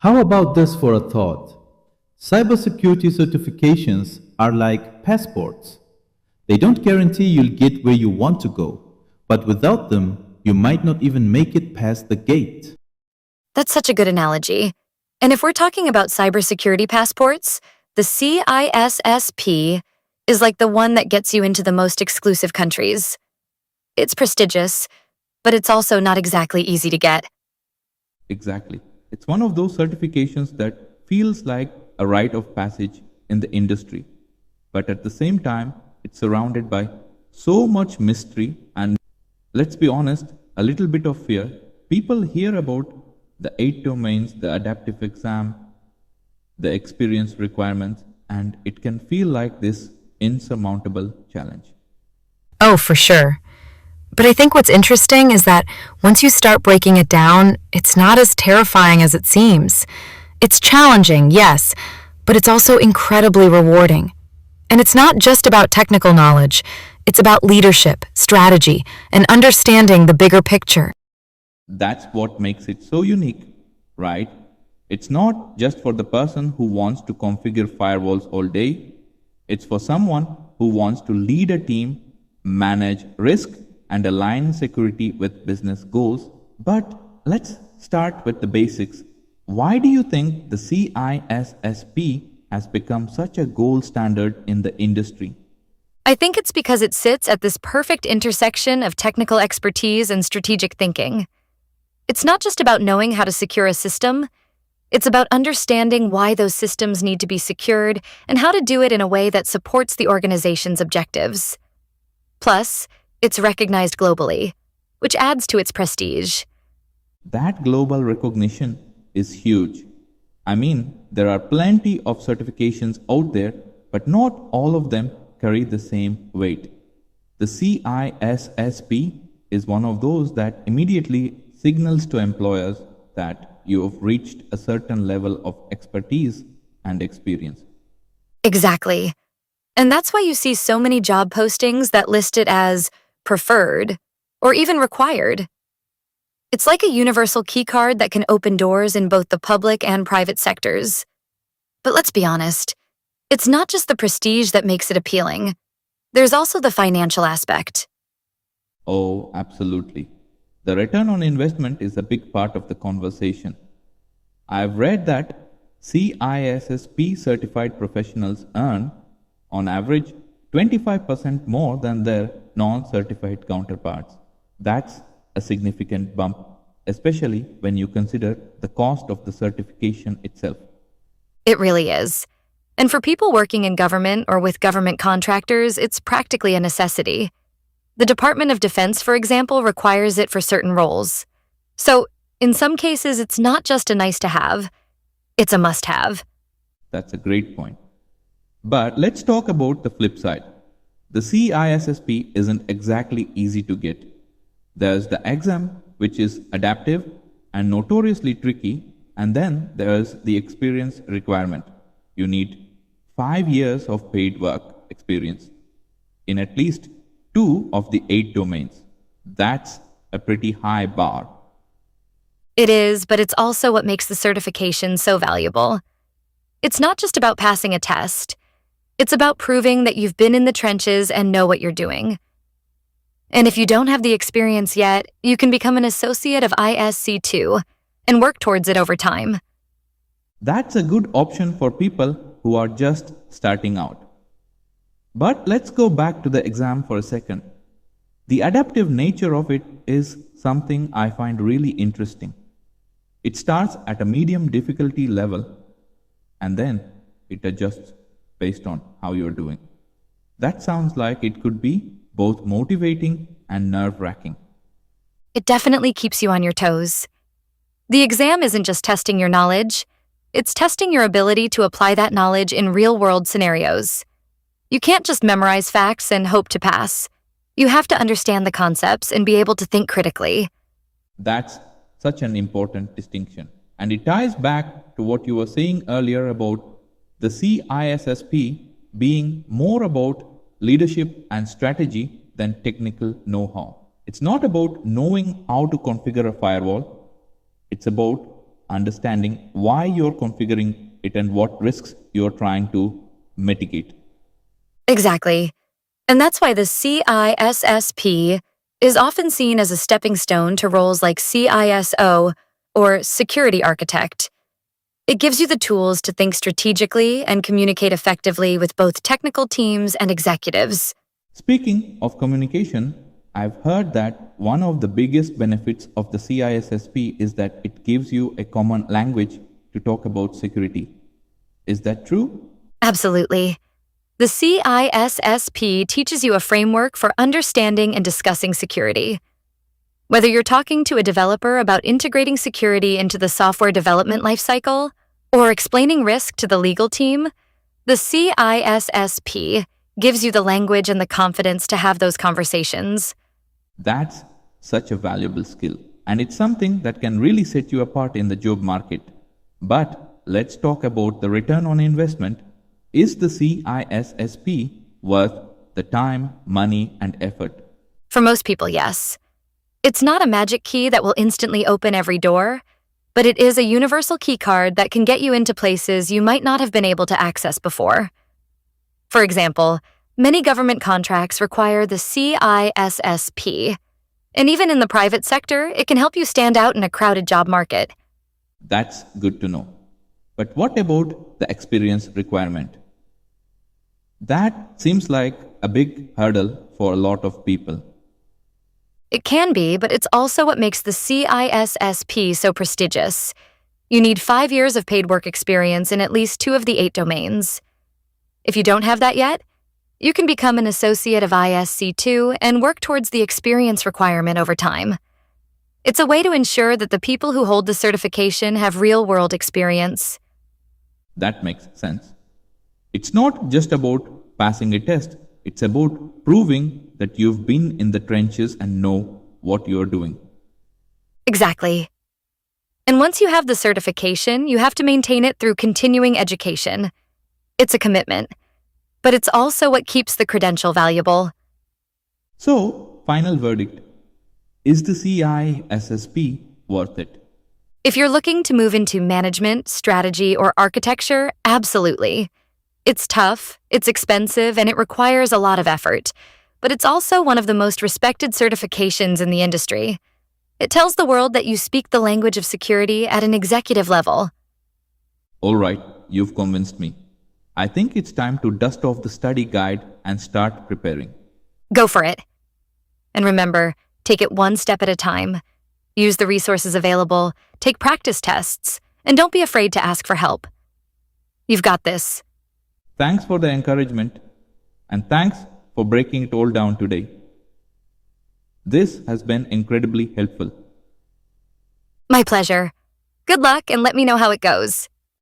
How about this for a thought? Cybersecurity certifications are like passports. They don't guarantee you'll get where you want to go, but without them, you might not even make it past the gate. That's such a good analogy. And if we're talking about cybersecurity passports, the CISSP is like the one that gets you into the most exclusive countries. It's prestigious, but it's also not exactly easy to get. Exactly. It's one of those certifications that feels like a rite of passage in the industry, but at the same time, it's surrounded by so much mystery and, let's be honest, a little bit of fear. People hear about the 8 domains, the adaptive exam, the experience requirements, and it can feel like this insurmountable challenge. Oh, for sure. But I think what's interesting is that once you start breaking it down, it's not as terrifying as it seems. It's challenging, yes, but it's also incredibly rewarding. And it's not just about technical knowledge, it's about leadership, strategy, and understanding the bigger picture. That's what makes it so unique, right? It's not just for the person who wants to configure firewalls all day, it's for someone who wants to lead a team, manage risk, and align security with business goals. But let's start with the basics. Why do you think the CISSP has become such a gold standard in the industry? I think it's because it sits at this perfect intersection of technical expertise and strategic thinking. It's not just about knowing how to secure a system, it's about understanding why those systems need to be secured and how to do it in a way that supports the organization's objectives. Plus, it's recognized globally, which adds to its prestige. That global recognition is huge. I mean, there are plenty of certifications out there, but not all of them carry the same weight. The CISSP is one of those that immediately signals to employers that you have reached a certain level of expertise and experience. Exactly. And that's why you see so many job postings that list it as preferred or even required. It's like a universal keycard that can open doors in both the public and private sectors. But let's be honest, it's not just the prestige that makes it appealing. There's also the financial aspect. Oh, absolutely. The return on investment is a big part of the conversation. I've read that CISSP certified professionals earn, on average, 25% more than their non certified counterparts. That's a significant bump, especially when you consider the cost of the certification itself. It really is. And for people working in government or with government contractors, it's practically a necessity. The Department of Defense, for example, requires it for certain roles. So, in some cases, it's not just a nice to have, it's a must have. That's a great point. But let's talk about the flip side. The CISSP isn't exactly easy to get. There's the exam, which is adaptive and notoriously tricky, and then there's the experience requirement. You need 5 years of paid work experience in at least 2 of the 8 domains. That's a pretty high bar. It is, but it's also what makes the certification so valuable. It's not just about passing a test. It's about proving that you've been in the trenches and know what you're doing. And if you don't have the experience yet, you can become an associate of ISC2 and work towards it over time. That's a good option for people who are just starting out. But let's go back to the exam for a second. The adaptive nature of it is something I find really interesting. It starts at a medium difficulty level and then it adjusts based on how you're doing. That sounds like it could be both motivating and nerve-wracking. It definitely keeps you on your toes. The exam isn't just testing your knowledge, it's testing your ability to apply that knowledge in real-world scenarios. You can't just memorize facts and hope to pass. You have to understand the concepts and be able to think critically. That's such an important distinction. And it ties back to what you were saying earlier about the CISSP being more about leadership and strategy than technical know-how. It's not about knowing how to configure a firewall. It's about understanding why you're configuring it and what risks you're trying to mitigate. Exactly. And that's why the CISSP is often seen as a stepping stone to roles like CISO or security architect. It gives you the tools to think strategically and communicate effectively with both technical teams and executives. Speaking of communication, I've heard that one of the biggest benefits of the CISSP is that it gives you a common language to talk about security. Is that true? Absolutely. The CISSP teaches you a framework for understanding and discussing security. Whether you're talking to a developer about integrating security into the software development lifecycle or explaining risk to the legal team, the CISSP gives you the language and the confidence to have those conversations. That's such a valuable skill, and it's something that can really set you apart in the job market. But let's talk about the return on investment. Is the CISSP worth the time, money, and effort? For most people, yes. It's not a magic key that will instantly open every door, but it is a universal key card that can get you into places you might not have been able to access before. For example, many government contracts require the CISSP, and even in the private sector, it can help you stand out in a crowded job market. That's good to know. But what about the experience requirement? That seems like a big hurdle for a lot of people. It can be, but it's also what makes the CISSP so prestigious. You need 5 years of paid work experience in at least 2 of the 8 domains. If you don't have that yet, you can become an associate of ISC2 and work towards the experience requirement over time. It's a way to ensure that the people who hold the certification have real-world experience. That makes sense. It's not just about passing a test, it's about proving that you've been in the trenches and know what you're doing. Exactly. And once you have the certification, you have to maintain it through continuing education. It's a commitment, but it's also what keeps the credential valuable. So, final verdict. Is the CISSP worth it? If you're looking to move into management, strategy, or architecture, absolutely. It's tough, it's expensive, and it requires a lot of effort, but it's also one of the most respected certifications in the industry. It tells the world that you speak the language of security at an executive level. All right, you've convinced me. I think it's time to dust off the study guide and start preparing. Go for it. And remember, take it one step at a time. Use the resources available, take practice tests, and don't be afraid to ask for help. You've got this. Thanks for the encouragement, and thanks for breaking it all down today. This has been incredibly helpful. My pleasure. Good luck and let me know how it goes.